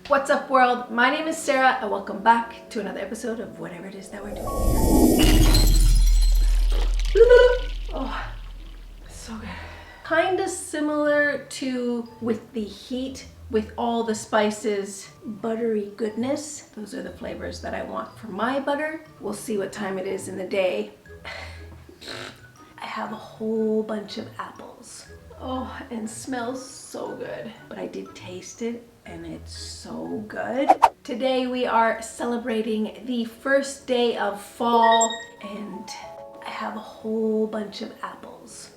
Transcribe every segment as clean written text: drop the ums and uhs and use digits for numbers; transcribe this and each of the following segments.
What's up, world? My name is Sarah and welcome back to another episode of whatever it is that we're doing here. Oh, so good. Kind of similar to with the heat, with all the spices, buttery goodness. Those are the flavors that I want for my butter. We'll see what time it is in the day. I have a whole bunch of apples. Oh, and smells so good. But I did taste it and it's so good. Today we are celebrating the first day of fall and I have a whole bunch of apples.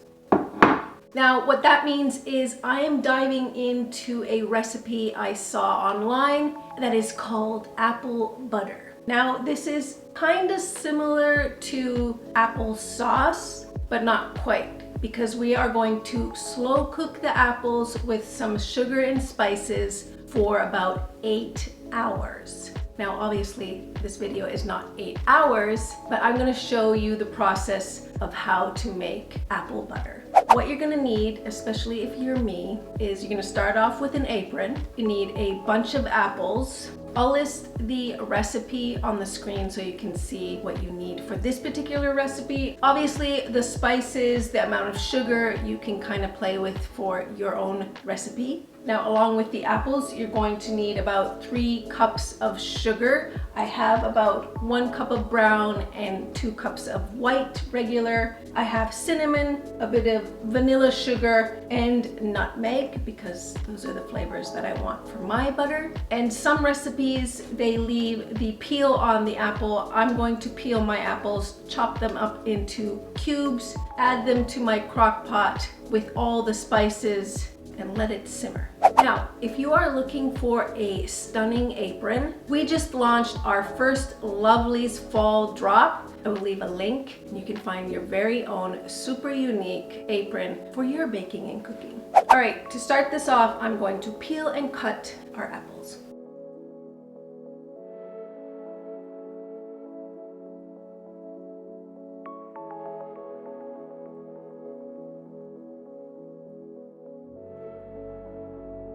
Now what that means is I am diving into a recipe I saw online that is called apple butter. Now this is kind of similar to apple sauce, but not quite, because we are going to slow cook the apples with some sugar and spices for about 8 hours. Now obviously this video is not 8 hours, but I'm going to show you the process of how to make apple butter. What you're going to need, especially if you're me, is you're going to start off with an apron. You need a bunch of apples. I'll list the recipe on the screen so you can see what you need for this particular recipe. Obviously the spices, the amount of sugar, you can kind of play with for your own recipe. Now along with the apples, you're going to need about 3 cups of sugar. I have about 1 cup of brown and 2 cups of white regular. I have cinnamon, a bit of vanilla sugar, and nutmeg, because those are the flavors that I want for my butter. And some recipes, they leave the peel on the apple. I'm going to peel my apples, chop them up into cubes, add them to my crock pot with all the spices, and let it simmer. Now, if you are looking for a stunning apron, we just launched our first Lovely's Fall Drop. I will leave a link. You can find your very own super unique apron for your baking and cooking. All right, to start this off, I'm going to peel and cut our apples.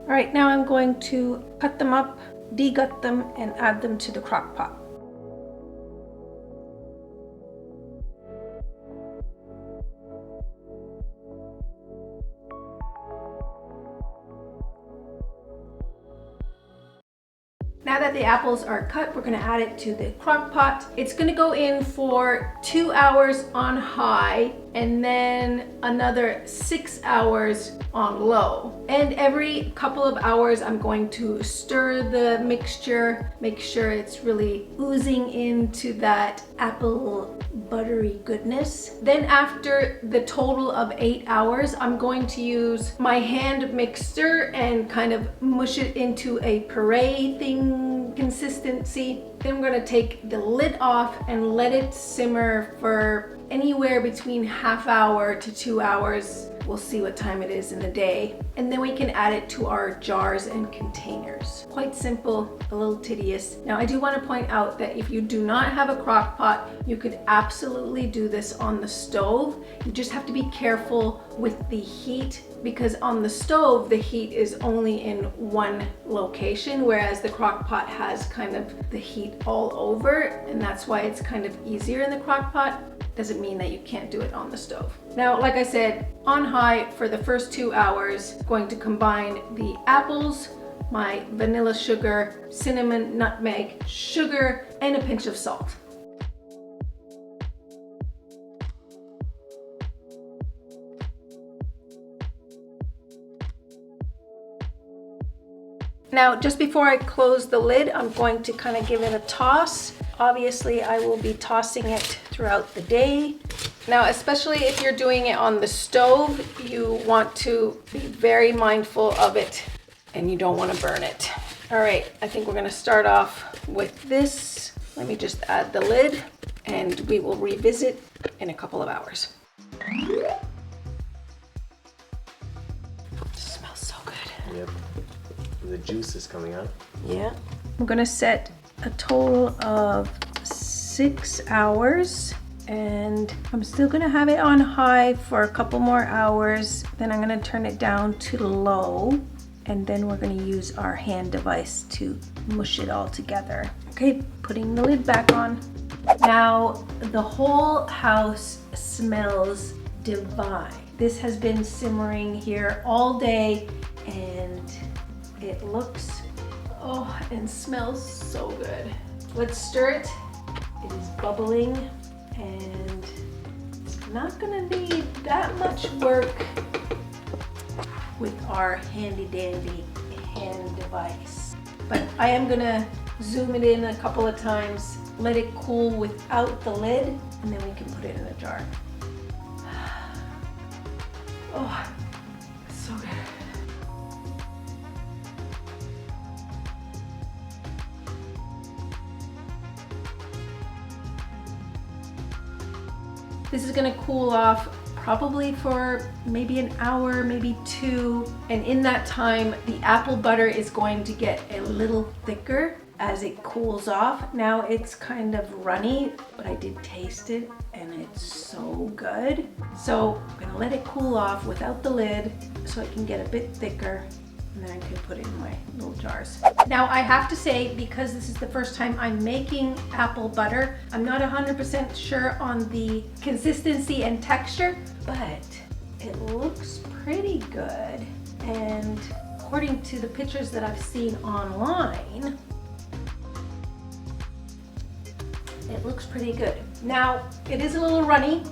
All right, now I'm going to cut them up, de-gut them, and add them to the crock pot. Now that the apples are cut, we're going to add it to the crock pot. It's going to go in for 2 hours on high and then another 6 hours on low. And every couple of hours, I'm going to stir the mixture, make sure it's really oozing into that apple buttery goodness. Then after the total of 8 hours, I'm going to use my hand mixer and kind of mush it into a puree thing consistency. Then I'm going to take the lid off and let it simmer for anywhere between ½ hour to 2 hours. We'll see what time it is in the day. And then we can add it to our jars and containers. Quite simple, a little tedious. Now I do want to point out that if you do not have a crock pot, you could absolutely do this on the stove. You just have to be careful with the heat, because on the stove, the heat is only in one location, whereas the crock pot has kind of the heat all over, and that's why it's kind of easier in the crock pot. Doesn't mean that you can't do it on the stove. Now, like I said, on high for the first 2 hours, going to combine the apples, my vanilla sugar, cinnamon, nutmeg, sugar, and a pinch of salt. Now, just before I close the lid, I'm going to kind of give it a toss. Obviously, I will be tossing it throughout the day. Now, especially if you're doing it on the stove, you want to be very mindful of it and you don't want to burn it. All right, I think we're going to start off with this. Let me just add the lid and we will revisit in a couple of hours. It smells so good. Yep. The juice is coming out. Yeah. I'm gonna set a total of 6 hours and I'm still gonna have it on high for a couple more hours. Then I'm gonna turn it down to low and then we're gonna use our hand device to mush it all together. Okay, putting the lid back on. Now, the whole house smells divine. This has been simmering here all day and it looks, and smells so good. Let's stir it. It is bubbling and it's not gonna need that much work with our handy dandy hand device. But I am gonna zoom it in a couple of times, let it cool without the lid, and then we can put it in a jar. Oh, so good. This is gonna cool off probably for maybe an hour, maybe 2. And in that time, the apple butter is going to get a little thicker as it cools off. Now it's kind of runny, but I did taste it and it's so good. So I'm gonna let it cool off without the lid so it can get a bit thicker, and then I can put it in my little jars. Now I have to say, because this is the first time I'm making apple butter, I'm not 100% sure on the consistency and texture, but it looks pretty good. And according to the pictures that I've seen online, it looks pretty good. Now, it is a little runny.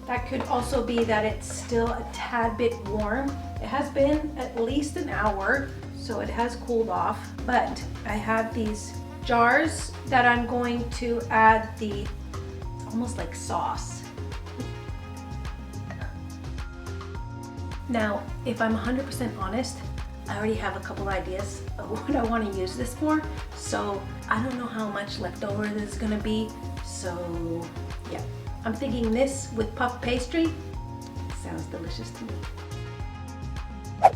That could also be that it's still a tad bit warm. It has been at least an hour, so it has cooled off. But I have these jars that I'm going to add the, it's almost like sauce. Now, if I'm 100% honest, I already have a couple ideas of what I want to use this for. So I don't know how much leftover there's gonna be. So yeah, I'm thinking this with puff pastry sounds delicious to me.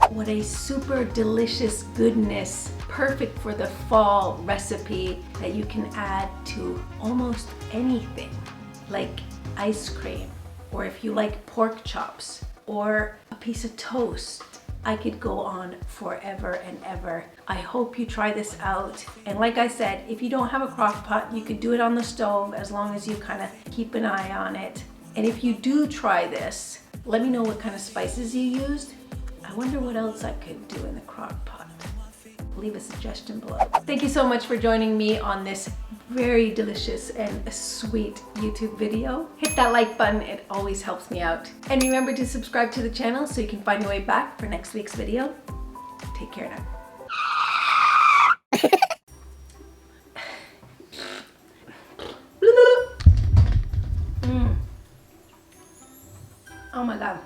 What a super delicious goodness, perfect for the fall recipe that you can add to almost anything, like ice cream, or if you like pork chops, or a piece of toast. I could go on forever and ever. I hope you try this out. And like I said, if you don't have a crock pot, you could do it on the stove as long as you kind of keep an eye on it. And if you do try this, let me know what kind of spices you used. I wonder what else I could do in the crock pot. Leave a suggestion below. Thank you so much for joining me on this very delicious and sweet YouTube video. Hit that like button, it always helps me out. And remember to subscribe to the channel so you can find your way back for next week's video. Take care now. Oh my God.